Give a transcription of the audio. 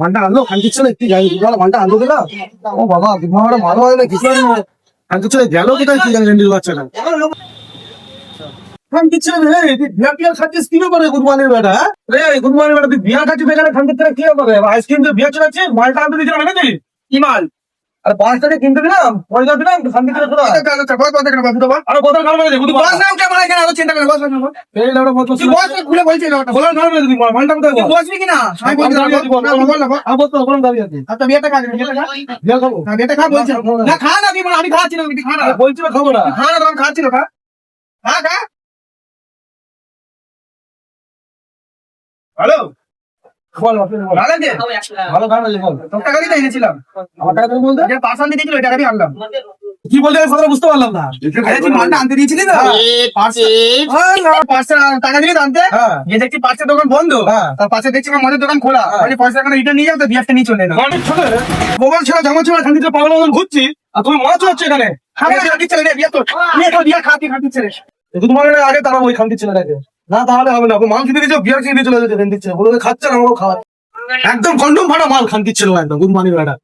ঘন্টা আনলো খানকির ছিল একটু যাই ঘন্টা আনলো দিলাম। ও বাবা ঘুমাটা ভালো হয় না কিছু খানকির ছিল গেল কোথায় কি জানি রেন্ডির বাচ্চাটা খানকির ছিল রে বিয়ার টিয়ার খাচ্ছিস কি করে গুরবানির বেটা রে গুরবানির বেটা তুই বিয়ার খাচ্ছিস এখানে খানকির ছিল কি করে আইসক্রিম যে বিয়ার চলাচ্ছে মালটা আনতে দিয়েছিলাম এনেছি কি মাল আর বাসটাকে কিনতে দিলাম পয়সা দিলাম খানকির ছিল আরে বোতল খাওয়া মানে দেখুন বাস নাম কেমন এখানে আরো চিন্তা করে বাস না এই লাউডা বোতল তুই বাস খুলে বলছিস না বলার নাম না তুই মালটা কোথায় তুই বসবি কি না আমি বলছি বল না আ বোতল বলন দাবি আছে আচ্ছা বিয়াটা খা বিয়া খাবো না বিয়াটা খা বলছি না খা না তুই আমি খাচ্ছি না তুই খা না বলছি না খাবো না খা না আমি খাচ্ছি না খা খা হ্যালো বল ভালো আছে ভালো ভালো বল তোর টাকা দিয়ে এনেছিলাম আমার টাকা তুমি বলতে যে পার্সেল দিয়ে দিয়েছিল ওই টাকা দিয়ে আনলাম কি বলতে আমি কথাটা বুঝতে পারলাম না আরে তুই মালটা আনতে দিয়েছিলি না পার্সেল টাকা দিয়ে আনতে যে দেখছি পার্সেল দোকান বন্ধ তার পাশে দেখছি আমার মদের দোকান খোলা মানে পয়সা এখানে রিটার্ন নিয়ে যাও তো বিয়ারটা নিয়ে চলে না মোবাইল ছেড়ে জামা ছেড়ে খান্তি পাগল মতন ঘুরছি আর তুমি মাছ হচ্ছে এখানে বিয়া খাতি ছেড়ে তোমার আগে তারা ওই খান্তি ছেলেটাকে না তাহলে হবে না মাল কিনে দিয়েছো বিয়ার কিনে দিয়ে চলে যেতে দিচ্ছে বলে খাচ্ছে না আমারও খাওয়া একদম কন্ডম ফাটা মাল খান দিচ্ছিল একদম গুড মর্নিং ম্যাডাম